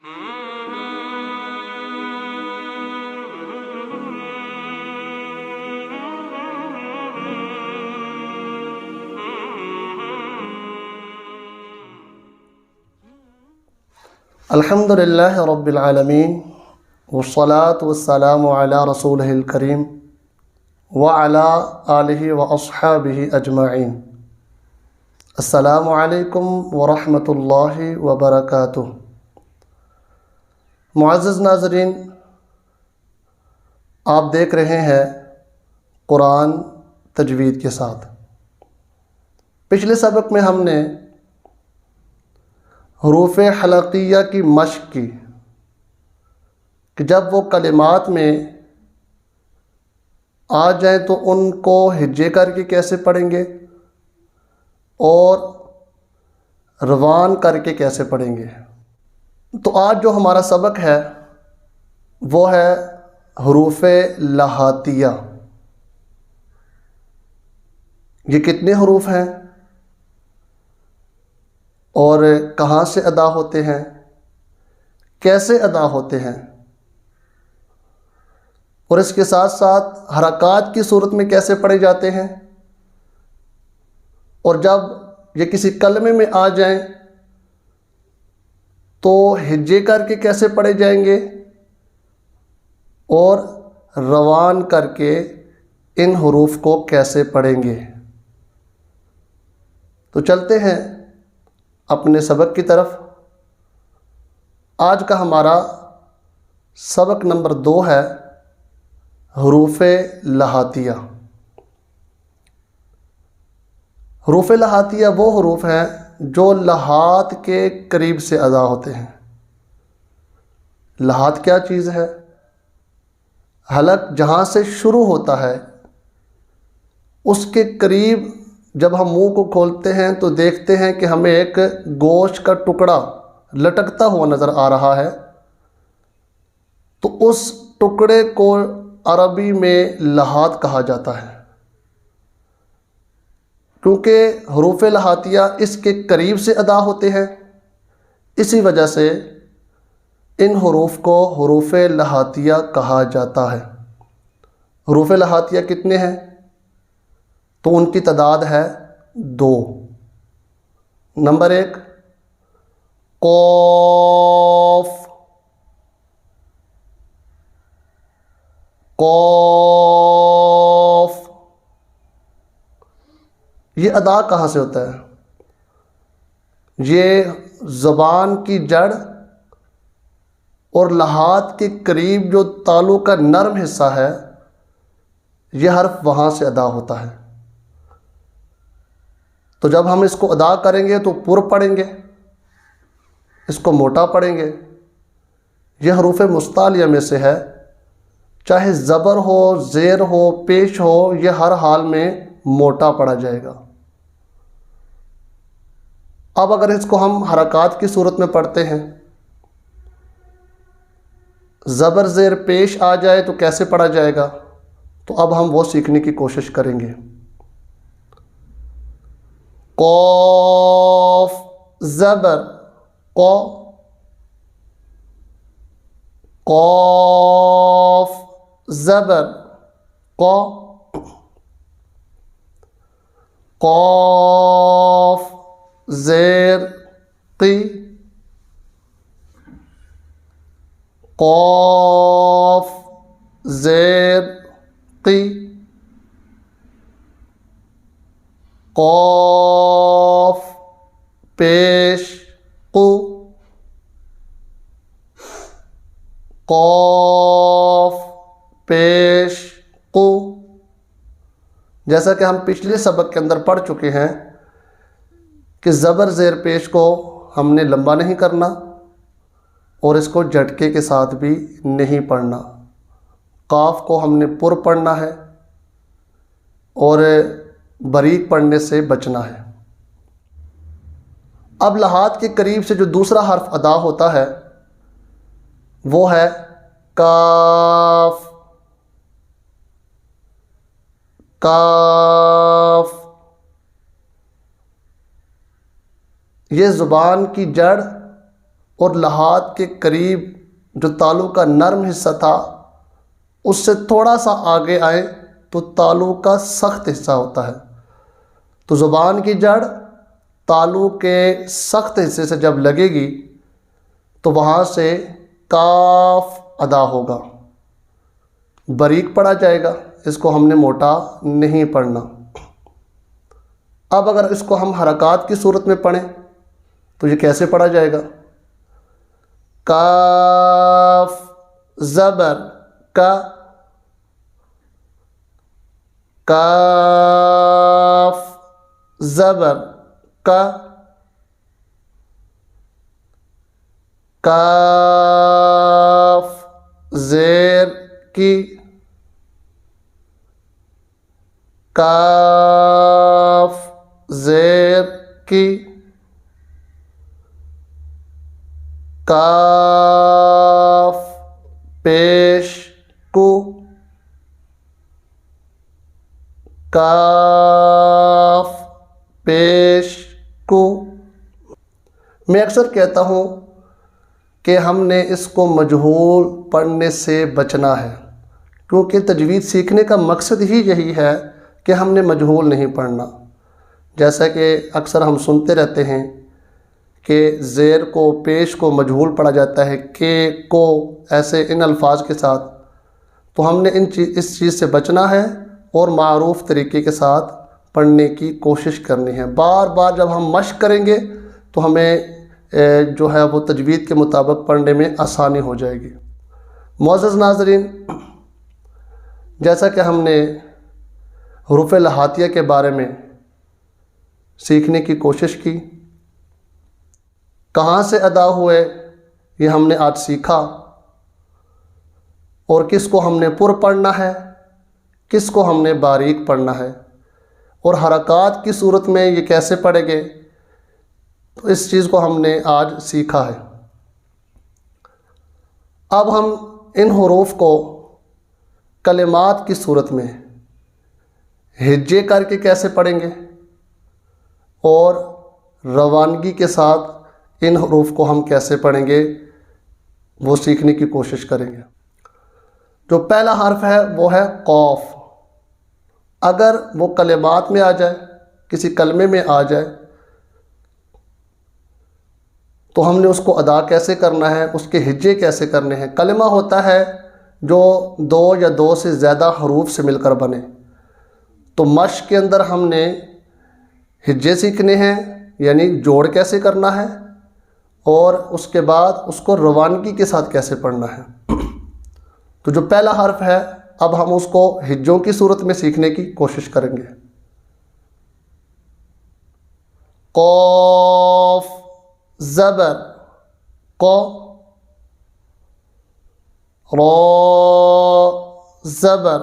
الحمد للہ رب العالمین والصلاة والسلام علی رسولہ الکریم وعلی آلہ واصحابہ اجمعین۔ السلام علیکم ورحمۃ اللہ وبرکاتہ۔ معزز ناظرین، آپ دیکھ رہے ہیں قرآن تجوید کے ساتھ۔ پچھلے سبق میں ہم نے حروف حلقیہ کی مشق کی کہ جب وہ کلمات میں آ جائیں تو ان کو ہجے کر کے کیسے پڑھیں گے اور روان کر کے کیسے پڑھیں گے۔ تو آج جو ہمارا سبق ہے وہ ہے حروف لہاتیہ۔ یہ کتنے حروف ہیں اور کہاں سے ادا ہوتے ہیں، کیسے ادا ہوتے ہیں، اور اس کے ساتھ ساتھ حرکات کی صورت میں کیسے پڑھے جاتے ہیں، اور جب یہ کسی کلمے میں آ جائیں تو ہجے کر کے کیسے پڑھے جائیں گے اور روان کر کے ان حروف کو کیسے پڑھیں گے۔ تو چلتے ہیں اپنے سبق کی طرف۔ آج کا ہمارا سبق نمبر 2 ہے حروف لہاتیہ۔ حروف لہاتیہ وہ حروف ہیں جو لحات کے قریب سے ادا ہوتے ہیں۔ لحات کیا چیز ہے؟ حلق جہاں سے شروع ہوتا ہے اس کے قریب جب ہم منہ کو کھولتے ہیں تو دیکھتے ہیں کہ ہمیں ایک گوشت کا ٹکڑا لٹکتا ہوا نظر آ رہا ہے، تو اس ٹکڑے کو عربی میں لحات کہا جاتا ہے، کیونکہ حروف لہاتیہ اس کے قریب سے ادا ہوتے ہیں۔ اسی وجہ سے ان حروف کو حروف لہاتیہ کہا جاتا ہے۔ حروف لہاتیہ کتنے ہیں؟ تو ان کی تعداد ہے 2۔ نمبر 1 قاف۔ قاف یہ ادا کہاں سے ہوتا ہے؟ یہ زبان کی جڑ اور لحات کے قریب جو تالو کا نرم حصہ ہے، یہ حرف وہاں سے ادا ہوتا ہے۔ تو جب ہم اس کو ادا کریں گے تو پر پڑھیں گے، اس کو موٹا پڑھیں گے۔ یہ حروف مستعلیہ میں سے ہے، چاہے زبر ہو، زیر ہو، پیش ہو، یہ ہر حال میں موٹا پڑھا جائے گا۔ اب اگر اس کو ہم حرکات کی صورت میں پڑھتے ہیں، زبر زیر پیش آ جائے تو کیسے پڑھا جائے گا، تو اب ہم وہ سیکھنے کی کوشش کریں گے۔ قاف زبر قا، قاف زبر قا، قاف زیر قی، قاف زیر قی، قاف پیش قو، قاف پیش قو۔ جیسا کہ ہم پچھلے سبق کے اندر پڑھ چکے ہیں کہ زبر زیر پیش کو ہم نے لمبا نہیں کرنا اور اس کو جھٹکے کے ساتھ بھی نہیں پڑھنا۔ قاف کو ہم نے پر پڑھنا ہے اور باریک پڑھنے سے بچنا ہے۔ اب لحات کے قریب سے جو دوسرا حرف ادا ہوتا ہے وہ ہے کاف۔ کاف یہ زبان کی جڑ اور لحاظ کے قریب جو تالو کا نرم حصہ تھا اس سے تھوڑا سا آگے آئیں تو تالو کا سخت حصہ ہوتا ہے. تو زبان کی جڑ تالو کے سخت حصے سے جب لگے گی تو وہاں سے کاف ادا ہوگا، باریک پڑھا جائے گا. اس کو ہم نے موٹا نہیں پڑھنا. اب اگر اس کو ہم حرکات کی صورت میں پڑھیں تو یہ کیسے پڑھا جائے گا؟ کاف زبر کا، کاف زبر کا، کاف زیر کی، کاف زیر کی، کاف پیش کو، کاف پیش کو. میں اکثر کہتا ہوں کہ ہم نے اس کو مجہول پڑھنے سے بچنا ہے، کیونکہ تجوید سیکھنے کا مقصد ہی یہی ہے کہ ہم نے مجہول نہیں پڑھنا. جیسا کہ اکثر ہم سنتے رہتے ہیں کہ زیر کو، پیش کو مجہول پڑھا جاتا ہے، کہ کو، ایسے ان الفاظ کے ساتھ. تو ہم نے اس چیز سے بچنا ہے اور معروف طریقے کے ساتھ پڑھنے کی کوشش کرنی ہے. بار بار جب ہم مشق کریں گے تو ہمیں جو ہے وہ تجوید کے مطابق پڑھنے میں آسانی ہو جائے گی. معزز ناظرین، جیسا کہ ہم نے حروف لہاتیہ کے بارے میں سیکھنے کی کوشش کی، کہاں سے ادا ہوئے یہ ہم نے آج سیکھا، اور کس کو ہم نے پر پڑھنا ہے، کس کو ہم نے باریک پڑھنا ہے، اور حرکات کی صورت میں یہ کیسے پڑھیں گے. تو اس چیز کو ہم نے آج سیکھا ہے. اب ہم ان حروف کو کلمات کی صورت میں ہجے کر کے کیسے پڑھیں گے اور روانگی کے ساتھ ان حروف کو ہم کیسے پڑھیں گے وہ سیکھنے کی کوشش کریں گے. جو پہلا حرف ہے وہ ہے قاف. اگر وہ کلمات میں آ جائے، کسی کلمے میں آ جائے، تو ہم نے اس کو ادا کیسے کرنا ہے، اس کے ہجے کیسے کرنے ہیں. کلمہ ہوتا ہے جو دو یا دو سے زیادہ حروف سے مل کر بنے. تو مشق کے اندر ہم نے ہجے سیکھنے ہیں، یعنی جوڑ کیسے کرنا ہے، اور اس کے بعد اس کو روانگی کے ساتھ کیسے پڑھنا ہے. تو جو پہلا حرف ہے اب ہم اس کو ہجوں کی صورت میں سیکھنے کی کوشش کریں گے. قاف زبر قا، را زبر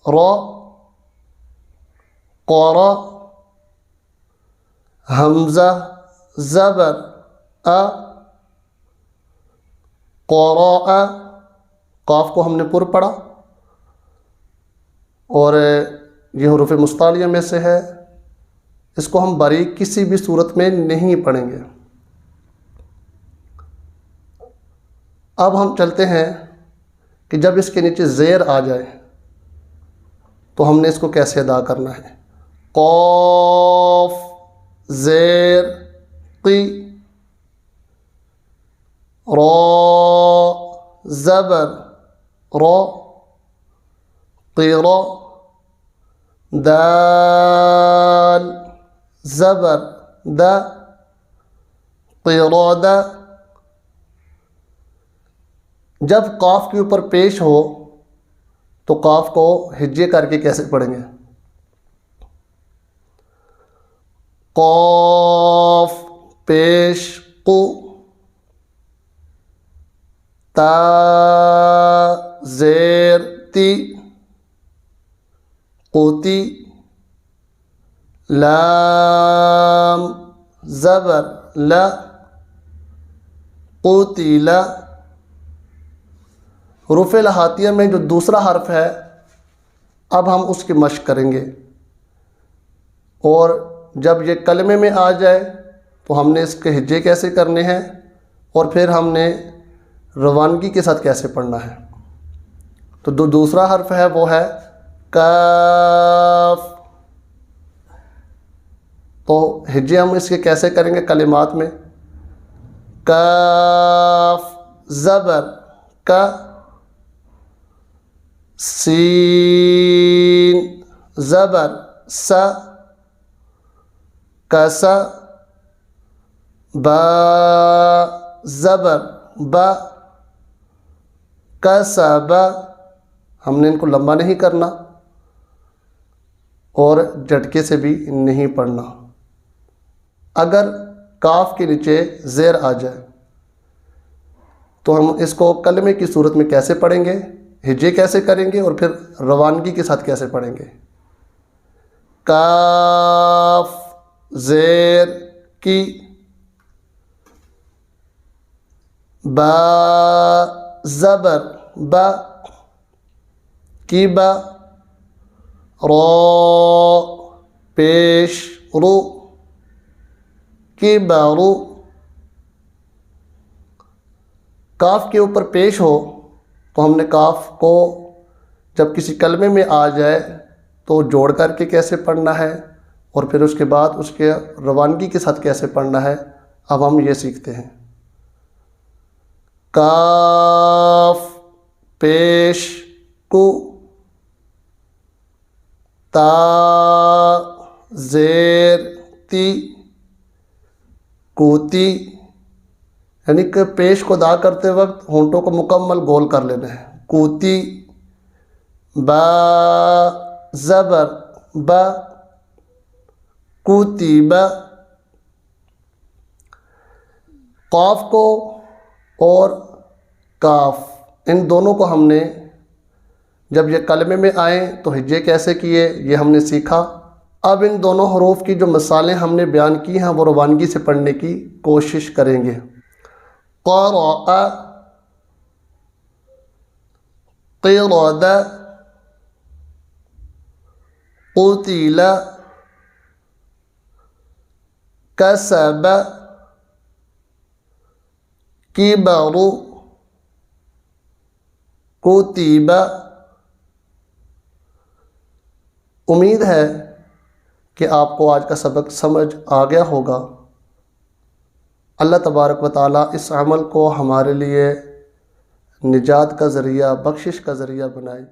را، قرا، حمزہ زبر ا، قراء. قاف کو ہم نے پر پڑھا اور یہ حروف مستعلیہ میں سے ہے. اس کو ہم باریک کسی بھی صورت میں نہیں پڑھیں گے. اب ہم چلتے ہیں کہ جب اس کے نیچے زیر آ جائے تو ہم نے اس کو کیسے ادا کرنا ہے. قاف زیر قی، را زبر را، قرا، دال زبر دا، قرادہ. جب قاف کے اوپر پیش ہو تو قاف کو ہجے کر کے کیسے پڑھیں گے. قاف پیش قو، تا زیر تی، قوتی، لام زبر لا، قوتیل. حروف لہاتیہ میں جو دوسرا حرف ہے اب ہم اس کی مشق کریں گے، اور جب یہ کلمے میں آ جائے تو ہم نے اس کے ہجے کیسے کرنے ہیں اور پھر ہم نے روانگی کے ساتھ کیسے پڑھنا ہے. تو دوسرا حرف ہے وہ ہے کاف. تو ہجے ہم اس کے کیسے کریں گے کلمات میں؟ کاف زبر کا، سین زبر سا، کسا، با زبر با، کسبا. ہم نے ان کو لمبا نہیں کرنا اور جھٹکے سے بھی نہیں پڑھنا. اگر کاف کے نیچے زیر آ جائے تو ہم اس کو کلمے کی صورت میں کیسے پڑھیں گے، ہجے کیسے کریں گے اور پھر روانگی کے ساتھ کیسے پڑھیں گے؟ کاف زیر کی، با زبر با کی با، رو پیش رو کی بارو. کاف کے اوپر پیش ہو تو ہم نے کاف کو جب کسی کلمے میں آ جائے تو جوڑ کر کے کیسے پڑھنا ہے اور پھر اس کے بعد اس کے روانگی کے ساتھ کیسے پڑھنا ہے، اب ہم یہ سیکھتے ہیں. کاف پیش کو، تا زیر تی کوتی. یعنی کہ پیش کو دا کرتے وقت ہونٹوں کو مکمل گول کر لینا ہے. کوتی، با زبر با، کوتی با. قاف کو اور کاف ان دونوں کو ہم نے جب یہ کلمے میں آئیں تو ہجے کیسے کیے یہ ہم نے سیکھا. اب ان دونوں حروف کی جو مثالیں ہم نے بیان کی ہیں وہ روانگی سے پڑھنے کی کوشش کریں گے. قرأ، قرد، قتل، کسب، کبر، کتب. امید ہے کہ آپ کو آج کا سبق سمجھ آ گیا ہوگا. اللہ تبارک و تعالیٰ اس عمل کو ہمارے لیے نجات کا ذریعہ، بخشش کا ذریعہ بنائے.